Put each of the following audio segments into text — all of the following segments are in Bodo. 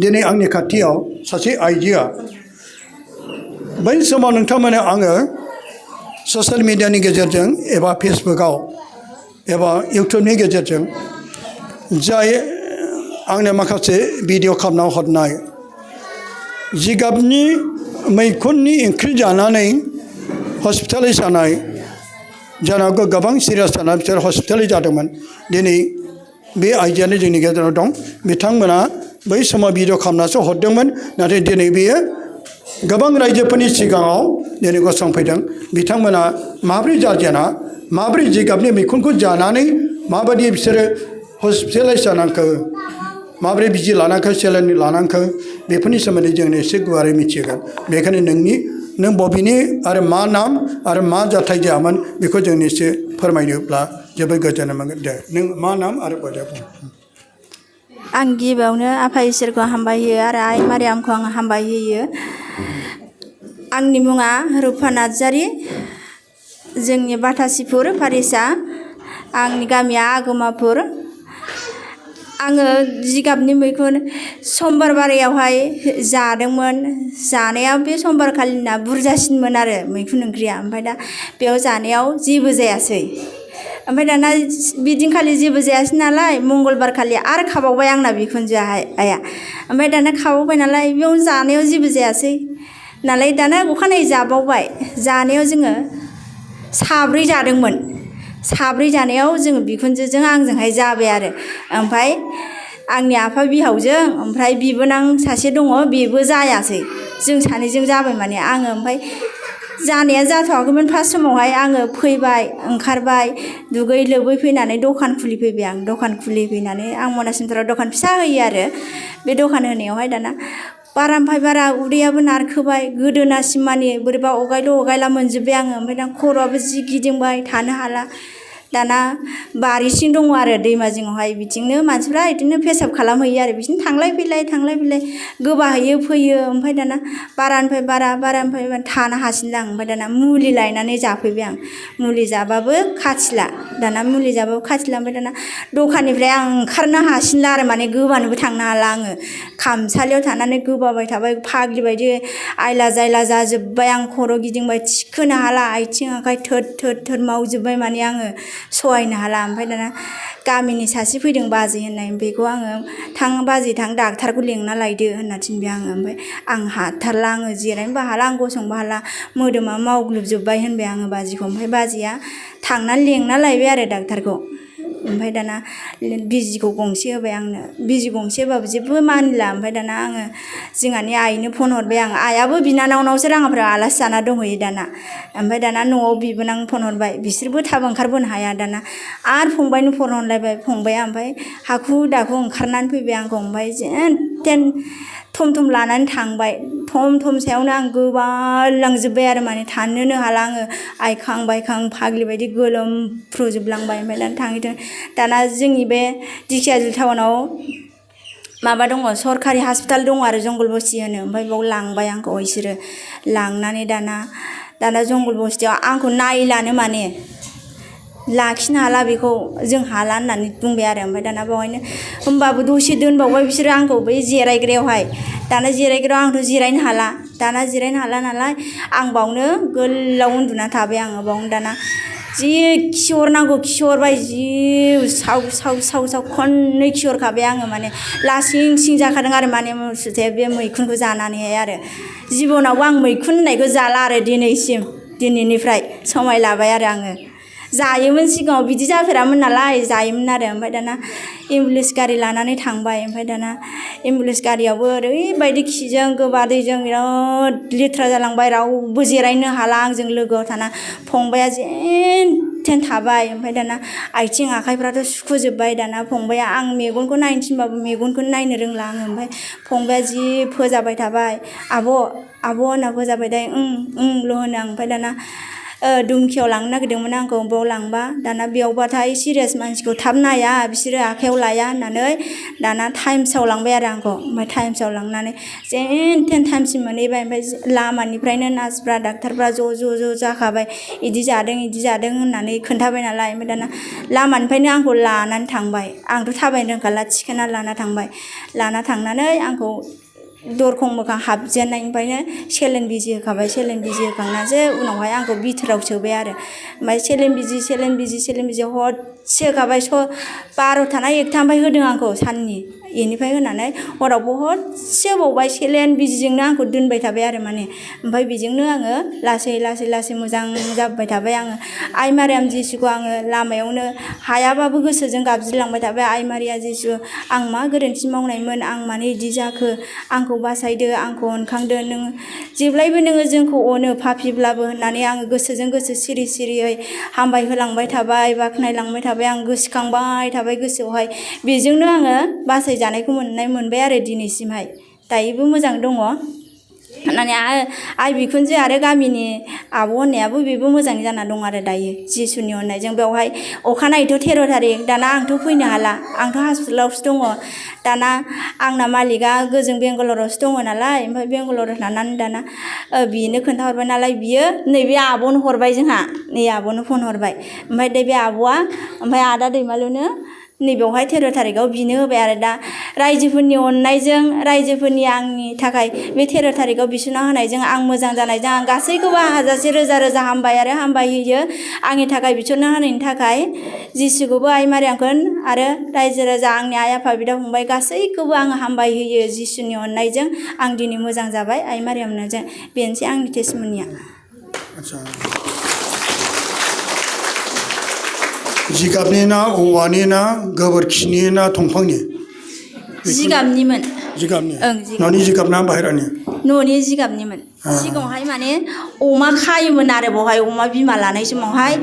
दिनै आंनि खाथियाव सासे आइजोआ बै समाव नोंथांमोना आङो ससियेल मिडियानि गेजेरजों एबा फेसबुकआव एबा इउटुबनि गेजेरजों जाय आंनो माखासे भिडिअ खालामना हरनाय जिगाबनि मैखुननि ओंख्रि जानानै हस्पिटालाइज जानाय जानाव गोबां सिरियास जानानै बिसोर हस्पिटालाइज जादोंमोन दिनै बे आइजोआनो जोंनि गेजेराव दं बिथांमोना बै समाव भिडिअ खालामनासो हरदोंमोन नाथाय दिनै बेयो गोबां रायजोफोरनि सिगाङाव दिनै गसंफैदों बिथांमोना माबोरै जाजेना माबोरै जिगाबनि मैखुनखौ जानानै माबायदि बिसोरो हस्पिटालाइज जानांखो माबोरै बिजि लानांखो सेलाइन लानांखो बेफोरनि सोमोन्दै जोंनो एसे गुवारै मिथिगोन बेखायनो नों बबेनि आरो मा नाम आरो मा जाथाय जायामोन बेखौ जोंनो एसे फोरमायनोब्ला जोबोद गोजोननाय मोनगोन दे नों मा नाम आरो बबेयाव बुं आं गिबियावनो आफा इसोरखौ हामबाय होयो आरो आइ मारियामखौ आं हामबाय होयो आंनि मुङा रुफा नार्जारि जोंनि बाथासिफुर फारिसा आंनि गामिया आगोमापुर आङो जिगाबनि मैखुन समबार बारायावहाय जादोंमोन जानायाव बे समबार खालिना बुरजासिनमोन आरो मैखुन ओंख्रिया ओमफ्राय दा बेयाव जानायाव जेबो जायासै ओमफ्राय दाना बिदिनखालि जेबो जायासै नालाय मंगलबार खालि आरो खाबावबाय आंना बिखुनजोआहाय आइया ओमफ्राय दाना खाबावबाय नालाय बेयाव जानायाव जेबो जायासै नालाय दाना अखानायै जाबावबाय जानायाव जोङो साब्रै जादोंमोन साब्रै जानायाव जोङो बिखुनजोजों आंजोंहाय जाबाय आरो ओमफ्राय आंनि आफा बिहावजों ओमफ्राय बिबोनां सासे दङ बेबो जायासै जों सानैजों जाबाय माने आङो ओमफ्राय जानाया जाथ'वाखैमोन फार्स्ट समावहाय आङो फैबाय ओंखारबाय दुगै लोबै फैनानै दखान खुलिफैबाय आं दखान खुलिफैनानै आं मनासिमथाराव दखान फिसा होयो आरो बे दखान होनायावहाय दाना बारानिफ्राय बारा उदैयाबो नारखोबाय गोदोनासिम मानि बोरैबा अगायल' अगायला मोनजोब्बाय आङो ओमफ्राय दा खर'आबो जि गिदिंबाय थानो हाला दाना बारि सिं दङ आरो दैमा जिङावहाय बिथिंनो मानसिफ्रा बिदिनो पेसाब खालामहैयो आरो बिदिनो थांलाय फैलाय गोबाहैयो फैयो ओमफ्राय दाना बारानिफ्राय बारा थानो हासिनला आं ओमफ्राय दाना मुलि लायनानै जाफैबाय आं मुलि जाबाबो खाथिला दाना मुलि जाबाबो खाथिला ओमफ्राय दाना दखाननिफ्राय आं ओंखारनो हासिनला आरो माने गोबानोबो थांनो हाला आङो खामसालियाव थानानै गोबाबाय थाबाय फाग्लि बायदि आयला जायला जाजोब्बाय आं खर' गिदिंबाय थिखोनो हाला आथिं आखाइ थोद मावजोब्बाय माने आङो सहायनो हाला ओमफ्राय दाना गामिनि सासे फैदों बाजै होननाय बेखौ आङो थां बाजै थां डाक्टारखौ लेंना लायदो होनना थिनबाय आङो ओमफ्राय आं हाथारला आङो जिरायनोबो हाला आं गसंनोबो हाला मोदोमा मावग्लुबजोब्बाय होनबाय आङो बाजैखौ ओमफ्राय बाजैया थांनानै लेंना लायबाय आरो डाक्टारखौ ओमफ्राय दाना बिजिखौ गंसे होबाय आंनो बिजि गंसे होबाबो जेबो मानिला ओमफ्राय दाना आङो जोंहानि आइनो फन हरबाय आं आइयाबो बिनानावनावसो राङाफ्राव आलासि जाना दंहैयो दाना ओमफ्राय दाना न'आव बिबोनां फन हरबाय बिसोरबो थाब ओंखारबोनो हाया दाना आरो फंबायनो फन हरलायबाय फंबाया ओमफ्राय हाखु दाखु ओंखारनानै फैबाय आंखौ ओमफ्राय जेन थेन थम लानानै थांबाय थम सायावनो आं गोबालांजोब्बाय आरो माने थानोनो हाला आङो आइखां बायखां फाग्लि बायदि गोलोमफ्रुजोबलांबाय ओमफ्राय दाना थाङै दाना जोंनि बे दिखियाजुलि टाउनाव माबा दङ सरकारि हस्पिटाल दङ आरो जंगल बस्ति होनो ओमफ्राय बेयाव लांबाय आंखौ बिसोरो लांनानै दाना जंगल बस्तियाव आंखौ नायलानो माने लाखिनो हाला बेखौ जों हाला होननानै बुंबाय आरो ओमफ्राय दाना बेवहायनो होमबाबो दसे दोनबावबाय बिसोरो आंखौ बै जिरायग्रायावहाय दाना जिरायग्रायाव आंथ' जिरायनो हाला दाना जिरायनो हाला नालाय आं बावनो गोलाव उन्दुना थाबाय आङो बावनो दाना जि खिहरनांगौ खिहरबाय जि साव खननै खिहरखाबाय आङो माने लासिं जाखादों आरो माने मुसुथे बे मैखुनखौ जानानैहाय आरो जिबनावबो आं मैखुन होननायखौ जाला आरो दिनैनिफ्राय समाय लाबाय आरो आङो जायोमोन सिगाङाव बिदि जाफेरामोन नालाय जायोमोन आरो ओमफ्राय दाना एम्बुलेन्स गारि लानानै थांबाय ओमफ्राय दाना एम्बुलेन्स गारियावबो ओरैबायदि खिजों गोबादैजों बिराद लेथ्रा जालांबाय रावबो जिरायनो हाला आंजों लोगोआव थाना फंबाया जेन थेन थाबाय ओमफ्राय दाना आथिं आखाइफ्राथ' सुखुजोब्बाय दाना फंबाया आं मेगनखौ नायनो थिनबाबो मेगनखौनो नायनो रोंला आङो ओमफ्राय फंबाया जि फोजाबाय थाबाय आब' होनना फोजाबाय थाय ल' होनो आं ओमफ्राय दाना दुमखियाव लांनो नागिरदोंमोन आंखौ बेयाव लांबा दाना बेयावबाथाय सिरियास मानसिखौ थाब नाया बिसोरो आखायाव लाया होननानै दाना टाइम्सआव लांबाय आरो आंखौ ओमफ्राय टाइम्सआव लांनानै जेन थेन टाइमसिम मोनहैबाय ओमफ्राय लामानिफ्रायनो नार्सफ्रा डाक्टारफ्रा ज' जाखाबाय इदि जादों होननानै खोन्थाबाय नालाय ओमफ्राय दाना लामानिफ्रायनो आंखौ लानानै थांबाय आंथ' थाबायनो रोंखाला थिखोना लाना थांबाय लाना थांनानै आंखौ दरखं मोखां हाबजेननायनिफ्रायनो सेलेन बिजि होखाबाय सेलेन बिजि होखांनासो उनावहाय आंखौ बिथोराव सोबाय आरो ओमफ्राय सेलेन बिजि हरसे होखाबाय 12था ना 1था ओमफ्राय होदों आंखौ साननि बेनिफ्राय होनानै हरावबो हरसे होबावबाय सेलेन बिजिजोंनो आंखौ दोनबाय थाबाय आरो माने ओमफ्राय बेजोंनो आङो लासै मोजां जाबोबाय थाबाय आङो आइ मारियाम जिसुखौ आङो लामायावनो हायाबाबो गोसोजों गाबज्रिलांबाय थाबाय आइ मारिया जिसु आं मा गोरोन्थि मावनायमोन आं मानो इदि जाखो आंखौ बासायदो आंखौ अनखांदो नोङो जेब्लायबो नोङो जोंखौ अनो पापिब्लाबो होननानै आङो गोसोजों गोसो सिरियै हामबाय होलांबाय थाबाय बाख्नायलांबाय थाबाय आं गोसोखांबाय थाबाय गोसोआवहाय बेजोंनो आङो बासायजानायखौ मोनबाय आरो दिनैसिमहाय दायोबो मोजां दङ होननानै आइ बिखुनजो आरो गामिनि आब' होननायाबो बेबो मोजां जाना दं आरो दायो जिसुनि अननायजों बेवहाय अखानायैथ' 13 थारिख दाना आंथ' फैनो हाला आंथ' हस्पिटालावसो दङ दाना आंना मालिकआ गोजों बेंगालरावसो दङ नालाय ओमफ्राय बेंगालराव थानानै दाना बिनो खोन्थाहरबाय नालाय बियो नैबे आब'नो हरबाय जोंहा नै आब'नो फन हरबाय ओमफ्राय बे आब'आ ओमफ्राय आदा दैमालुनो नैबेयावहाय 13 थारिखआव बिनो होबाय आरो दा रायजोफोरनि अननायजों रायजोफोरनि आंनि थाखाय बे 13 थारिखआव बिसोरना होनायजों आं मोजां जानायजों आं गासैखौबो हाजासे रोजा हामबाय आरो हामबाय होयो आंनि थाखाय बिसोरनो होनायनि थाखाय जिसुखौबो आइ मारियामखौ आरो रायजो राजा आंनि आइ आफा बिदा फंबाय गासैखौबो आङो हामबाय होयो जिसुनि अननायजों आं दिनै मोजां जाबाय आइ मारियामजों बेनोसै आंनि टेस्टमनिया जिगाबनि ना औवानि ना गोबोरखिनि ना दंफांनि जिगाबनिमोन जिगाबनि ओं न'नि जिगाब ना बाहेरानि न'नि जिगाबनिमोन सिगाङावहाय माने अमा खायोमोन आरो बेवहाय अमा बिमा लानाय समावहाय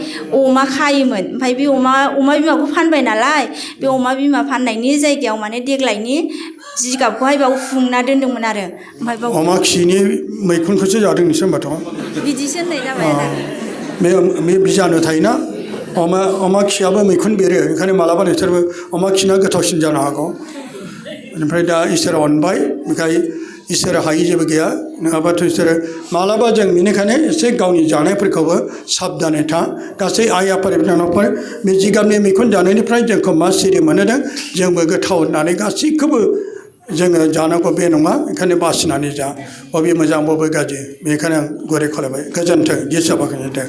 अमा खायोमोन ओमफ्राय बे अमा बिमाखौ फानबाय नालाय बे अमा बिमा फाननायनि जायगायाव माने देग्लायनि जिगाबखौहाय बेयाव हुंना दोन्दोंमोन आरो ओमफ्राय बेयाव अमा खिनि मैखुनखौसो जादों नोंसोर होनबाथ' बिदिसो होननाय जाबाय आरो बे बिजानु थायोना अमा खियाबो मैखुन बेरो ओंखायनो मालाबा नोंसोरबो अमा खिना गोथावसिन जानो हागौ ओमफ्राय दा इसोरा अनबाय बेखाय इसोरा हायि जेबो गैया नङाबाथ' इसोरो मालाबा जों बेनिखायनो एसे गावनि जानायफोरखौबो साबधानै था गासै आइ आफा बिनानावफोर बे जिगाबनि मैखुन जानायनिफ्राय जोंखौ मा सिरि मोनहोदों जोंबो गोथाव होननानै गासैखौबो जोङो जानांगौ बे नङा ओंखायनो बासिनानै जा बबे मोजां बबे गाज्रि बेनिखायनो आं गुरै खालामबाय गोजोन्थों जिसु बाख्नायदों